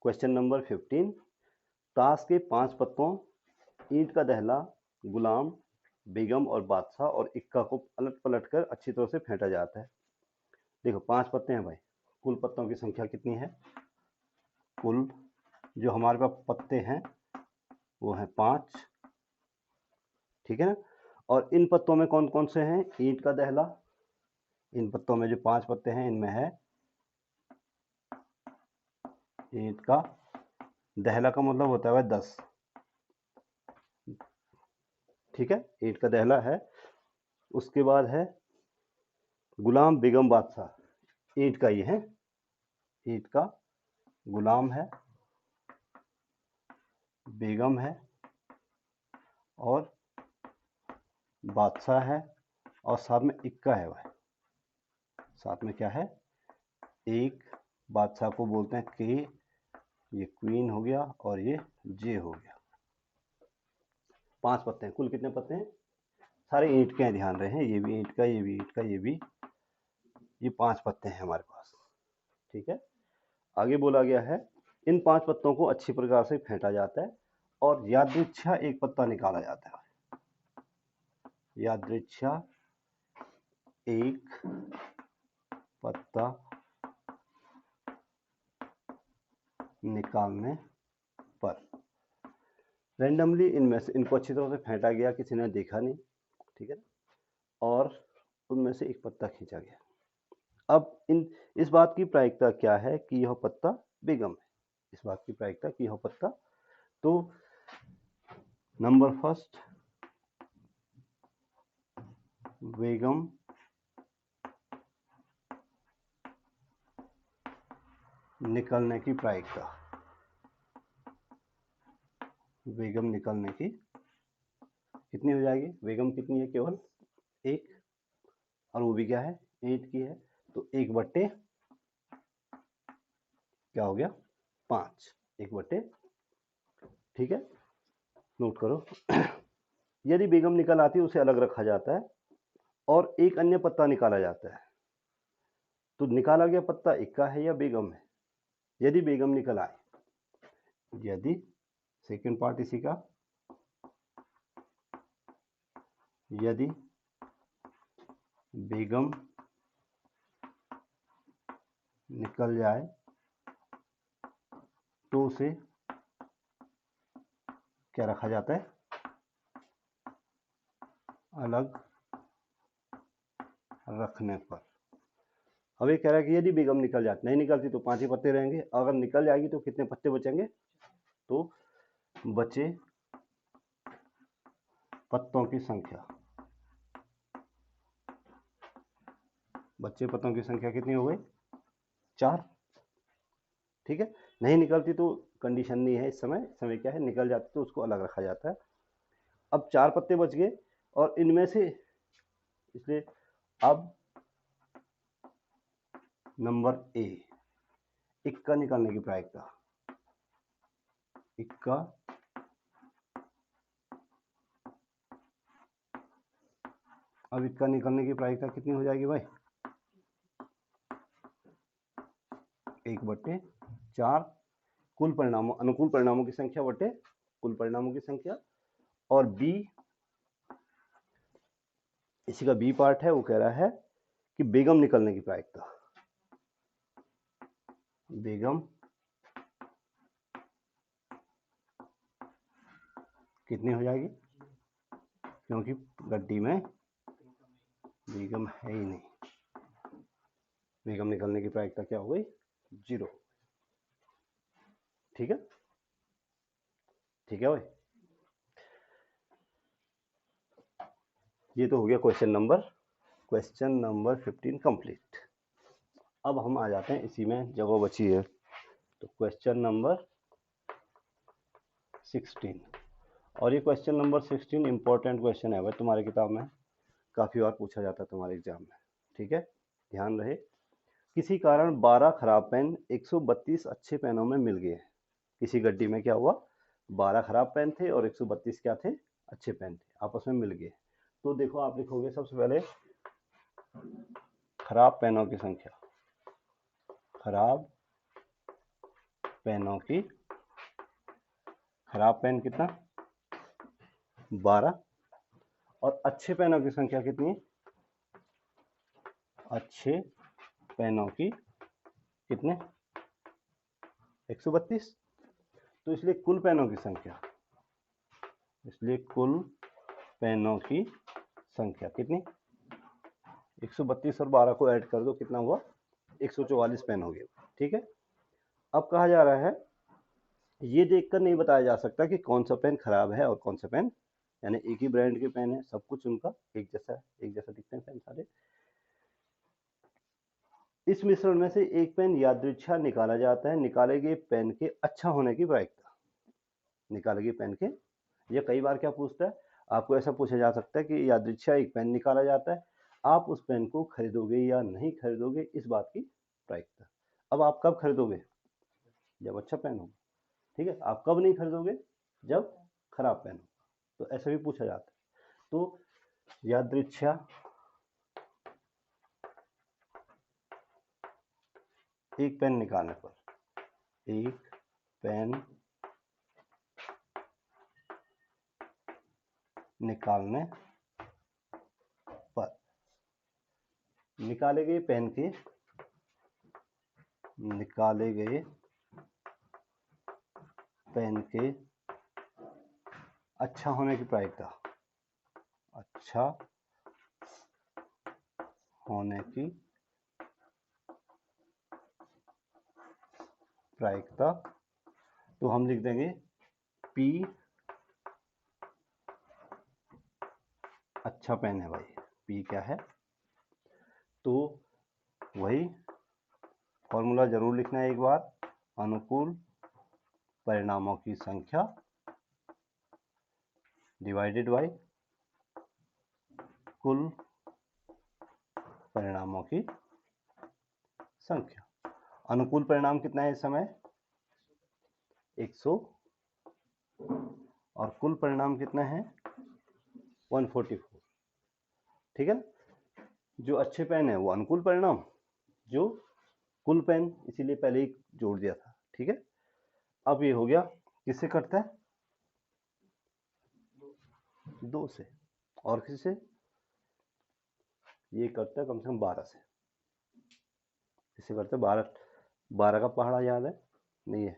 Question number 15, ताश के 5 पत्तों, ईंट का दहला, गुलाम, बेगम और बादशाह और इक्का को पलट पलट कर अच्छी तरह से फेंटा जाता है। देखो 5 पत्ते हैं भाई, कुल पत्तों की संख्या कितनी है? कुल जो हमारे पास पत्ते हैं वो हैं 5, ठीक है ना। और इन पत्तों में कौन कौन से हैं? ईंट का दहला, इन पत्तों में जो 5 पत्ते हैं इनमें है ईंट का दहला, का मतलब होता है 10, ठीक है, ईंट का दहला है। उसके बाद है गुलाम, बेगम, बादशाह, ईंट का ही है, ईंट का गुलाम है, बेगम है और बादशाह है, और साथ में इक्का है भाई। साथ में क्या है? एक, बादशाह को बोलते हैं के, ये क्वीन हो गया और ये जे हो गया। 5 पत्ते हैं। कुल कितने पत्ते हैं? सारे ईंट के हैं, ध्यान रहे हैं, ये भी ईंट का, ये भी ईंट का, ये भी, ये 5 पत्ते हैं हमारे पास, ठीक है। आगे बोला गया है इन 5 पत्तों को अच्छी प्रकार से फेंटा जाता है और यादृच्छा एक पत्ता निकाला जाता है। यादृच्छा एक पत्ता निकालने पर रैंडमली इनमें से, इनको अच्छी तरह से फेंटा गया, किसी ने देखा नहीं, ठीक है, और उनमें से एक पत्ता खींचा गया। अब इस बात की प्रायिकता क्या है कि यह पत्ता बेगम है, इस बात की प्रायिकता कि यह पत्ता, तो नंबर फर्स्ट बेगम निकलने की प्रायिकता, बेगम निकलने की कितनी हो जाएगी? बेगम कितनी है? केवल एक, और वो भी क्या है? ईंट की है, तो 1/, क्या हो गया? 5, 1/, ठीक है, नोट करो। यदि बेगम निकल आती है उसे अलग रखा जाता है और एक अन्य पत्ता निकाला जाता है। तो निकाला गया पत्ता इक्का है या बेगम है? यदि बेगम निकल आए, यदि, सेकंड पार्ट इसी का, यदि बेगम निकल जाए तो उसे क्या रखा जाता है? अलग रखने पर। अब ये कह रहा है कि यदि बेगम निकल जाती, नहीं निकलती तो 5 ही पत्ते रहेंगे, अगर निकल जाएगी तो कितने पत्ते बचेंगे? तो बचे पत्तों की संख्या, बच्चे पत्तों की संख्या कितनी हो गई? 4, ठीक है। नहीं निकलती तो कंडीशन नहीं है, इस समय क्या है, निकल जाती तो उसको अलग रखा जाता है। अब 4 पत्ते बच गए और इनमें से, इसलिए अब नंबर ए, इक्का निकालने की प्रायिकता, इक्का अब इक्का निकलने की प्रायिकता कितनी हो जाएगी भाई? 1/4, कुल परिणामों, अनुकूल परिणामों की संख्या बटे कुल परिणामों की संख्या। और बी, इसी का बी पार्ट है, वो कह रहा है कि बेगम निकलने की प्रायिकता, बेगम कितनी हो जाएगी? क्योंकि गड्डी में बेगम है ही नहीं, बेगम निकलने की प्रायिकता क्या हो गई? 0, ठीक है, ठीक है भाई। ये तो हो गया क्वेश्चन नंबर 15 कंप्लीट। अब हम आ जाते हैं, इसी में जगह बची है, तो क्वेश्चन नंबर 16, और ये क्वेश्चन नंबर 16 इंपॉर्टेंट क्वेश्चन है भाई, तुम्हारी किताब में काफ़ी बार पूछा जाता है तुम्हारे एग्जाम में, ठीक है, ध्यान रहे। किसी कारण 12 खराब पेन 132 अच्छे पेनों में मिल गए। किसी गड्डी में क्या हुआ? 12 खराब पेन थे और 132 क्या थे? अच्छे पेन थे, आपस में मिल गए। तो देखो आप लिखोगे सबसे पहले खराब पेनों की संख्या, खराब पेनों की, खराब पेन कितना 12, और अच्छे पेनों की संख्या कितनी है, अच्छे पेनों की कितने 132। तो इसलिए कुल पेनों की संख्या, इसलिए कुल पेनों की संख्या कितनी 132 और 12 को ऐड कर दो कितना हुआ 144 पेन हो गए। ठीक है, अब कहा जा रहा है ये देखकर नहीं बताया जा सकता कि कौन सा पेन खराब है और कौन सा पेन, यानी एक ही ब्रांड के पेन है, सब कुछ उनका एक जैसा दिखते हैं पेन सारे। इस मिश्रण में से एक पेन यादृच्छा निकाला जाता है, निकाले गए पेन के अच्छा होने की प्रायिकता, निकाले गए पेन के, ये कई बार क्या पूछता है आपको, ऐसा पूछा जा सकता है कि यादृच्छा एक पेन निकाला जाता है, आप उस पेन को खरीदोगे या नहीं खरीदोगे, इस बात की प्रायिकता। अब आप कब खरीदोगे, जब अच्छा पेन हो, ठीक है, आप कब नहीं खरीदोगे, जब खराब पेन हो, तो ऐसा भी पूछा जाता है। तो यादृच्छा एक पेन निकालने पर, एक पेन निकालने पर, निकाले गए पेन के, निकाले गए पेन के अच्छा होने की प्रायिकता, अच्छा होने की प्रायिकता, तो हम लिख देंगे P अच्छा पेन है भाई, P क्या है, तो वही फॉर्मूला जरूर लिखना है एक बार, अनुकूल परिणामों की संख्या डिवाइडेड बाय कुल परिणामों की संख्या। अनुकूल परिणाम कितना है इस समय 100, और कुल परिणाम कितना है 144। ठीक है, जो अच्छे पेन है वो अनुकूल परिणाम, जो कुल पेन, इसीलिए पहले ही जोड़ दिया था। ठीक है, अब ये हो गया, किससे कटता है 2 से, और किसी से, ये करता है कम से कम 12 से, इसे करते हैं 12 का पहाड़ा याद है नहीं है,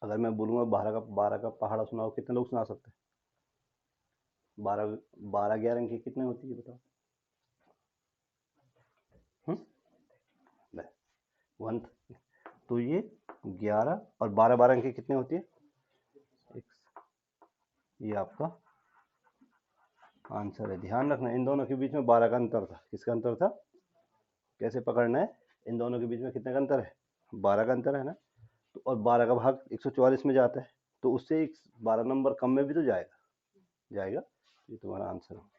अगर मैं बोलूँगा 12 का पहाड़ा सुनाओ, कितने लोग सुना सकते हैं, 12 11 की कितने होती है बताओ, 1, तो ये 11 और 12 की कितने होती है, ये आपका आंसर है। ध्यान रखना इन दोनों के बीच में 12 का अंतर था, किसका अंतर था, कैसे पकड़ना है, इन दोनों के बीच में कितने का अंतर है 12 का अंतर है ना, तो और 12 का भाग 144 में जाता है, तो उससे 12 नंबर कम में भी तो जाएगा, ये तुम्हारा आंसर है।